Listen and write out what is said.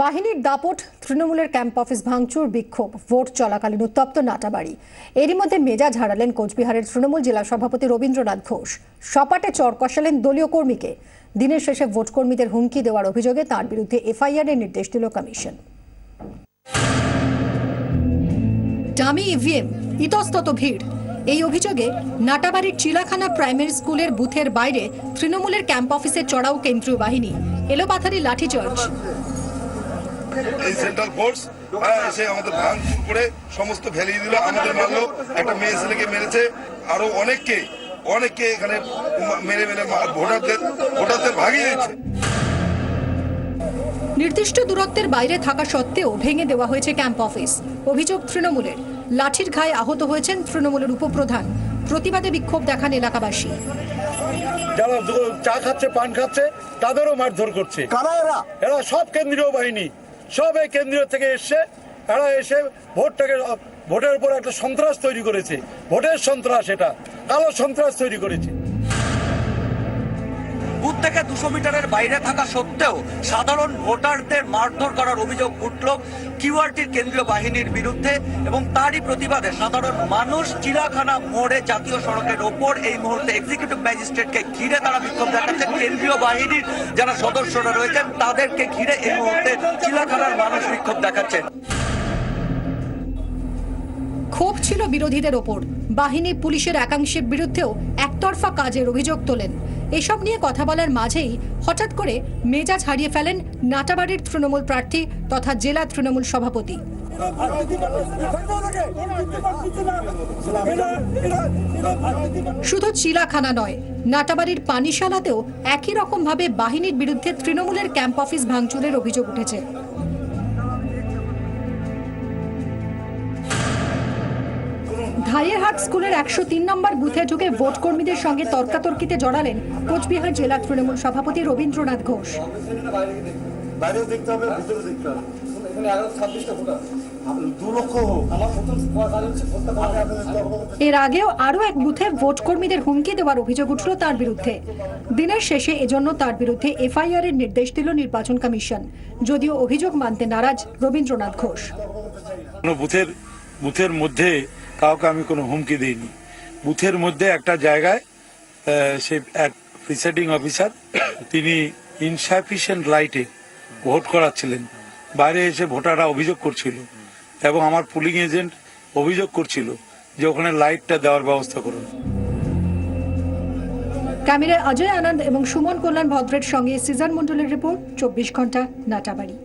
বাহিনীর দাপট, তৃণমূলের ক্যাম্প অফিস ভাঙচুর, বিক্ষোভ, ভোট চলাকালীন উত্তপ্ত নাটাবাড়ি। এরই মধ্যে মেজাজ হারালেন কোচবিহারের তৃণমূল জেলা সভাপতি রবীন্দ্রনাথ ঘোষ। সপাটে চর কষালেন দলীয় কর্মীকে। দিনের শেষে ভোট কর্মীদের হুমকি দেওয়ার অভিযোগে তাঁর বিরুদ্ধে এফআইআর এর নির্দেশ দিল কমিশন। ডামি ইভিএম, ইতস্তত ভিড়। এই অভিযোগে নাটাবাড়ির চিলাখানা প্রাইমারি স্কুলের বুথের বাইরে তৃণমূলের ক্যাম্প অফিসে চড়াও কেন্দ্রীয় বাহিনী। এলোপাথারি লাঠিচার্জ। এই সেন্ট্রাল ফোর্স এসে আমাদের ভাঙচুর করে সমস্ত ভ্যালি দিল, আমাদের মারলো, একটা মেয়ে ছেলেকে মেরেছে, আরো অনেককে এখানে মেরে ভোটারদের ভাগিয়ে দিচ্ছে। নির্দিষ্ট দূরত্বের বাইরে থাকা সত্ত্বেও ভেঙে দেওয়া হয়েছে ক্যাম্প অফিস। অভিযোগ তৃণমূলের। লাঠির ঘায়ে আহত হয়েছেন তৃণমূলের উপপ্রধান। প্রতিবাদে বিক্ষোভ দেখান এলাকাবাসী। যারা চা খাচ্ছে, পান খাচ্ছে, তাদেরও মারধর করছে। এরা সব কেন্দ্রীয় বাহিনী, সব এই কেন্দ্রীয় থেকে এসছে। এরা এসে ভোটের উপর একটা সন্ত্রাস তৈরি করেছে। ভোটের সন্ত্রাস, এটা কালো সন্ত্রাস তৈরি করেছে। বুথ থেকে 200 মিটারের বাইরে থাকা সত্ত্বেও সাধারণ ভোটারদের মারধর করার অভিযোগ উঠল কিউআরটির কেন্দ্রীয় বাহিনীর বিরুদ্ধে, এবং তারই প্রতিবাদে সাধারণ মানুষ চিড়াখানা মোড়ে জাতীয় সড়কের ওপর এই মুহূর্তে এক্সিকিউটিভ ম্যাজিস্ট্রেটকে ঘিরে তারা বিক্ষোভ দেখাচ্ছেন। কেন্দ্রীয় বাহিনীর যারা সদস্যরা রয়েছেন তাদেরকে ঘিরে এই মুহূর্তে চিড়াখানার মানুষ বিক্ষোভ দেখাচ্ছেন। ক্ষোভ ছিল বিরোধীদের ওপর। বাহিনী পুলিশের একাংশের বিরুদ্ধেও একতরফা কাজের অভিযোগ তোলেন। এসব নিয়ে কথা বলার মাঝেই হঠাৎ করে মেজাজ হারিয়ে ফেলেন নাটাবাড়ির তৃণমূল প্রার্থী তথা জেলা তৃণমূল সভাপতি। শুধু চিলাখানা নয়, নাটাবাড়ির পানিশালাতেও একই রকম ভাবে বাহিনীর বিরুদ্ধে তৃণমূলের ক্যাম্প অফিস ভাঙচুরের অভিযোগ উঠেছে। ধাইয়েরহাট স্কুলের 103 নম্বর বুথে ঢুকে ভোট কর্মীদের সঙ্গে তর্কাতর্কিতে জড়ালেন কোচবিহার জেলা তৃণমূল সভাপতি রবীন্দ্রনাথ ঘোষ। এর আগেও আরো এক বুথে ভোট কর্মীদের হুমকি দেওয়ার অভিযোগ উঠল তার বিরুদ্ধে। দিনের শেষে এজন্য তার বিরুদ্ধে এফআইআর এর নির্দেশ দিল নির্বাচন কমিশন। যদিও অভিযোগ মানতে নারাজ রবীন্দ্রনাথ ঘোষ। বুথের মধ্যে কাউকে আমি কোনো হুমকি দিইনি। বুথের মধ্যে একটা জায়গায় সে এক প্রিসাইডিং অফিসার, তিনি ইনসাফিসিয়েন্ট লাইটে ভোট করাচ্ছিলেন। বাইরে এসে ভোটাররা অভিযোগ করছিল এবং আমার পুলিং এজেন্ট অভিযোগ করছিল যে ওখানে লাইটটা দেওয়ার ব্যবস্থা করুন। ক্যামেরায় অজয় আনন্দ এবং সুমন কল্যাণ ভদ্রের সঙ্গে সিজান মন্ডলের রিপোর্ট, 24 ঘন্টা, নাটাবাড়ি।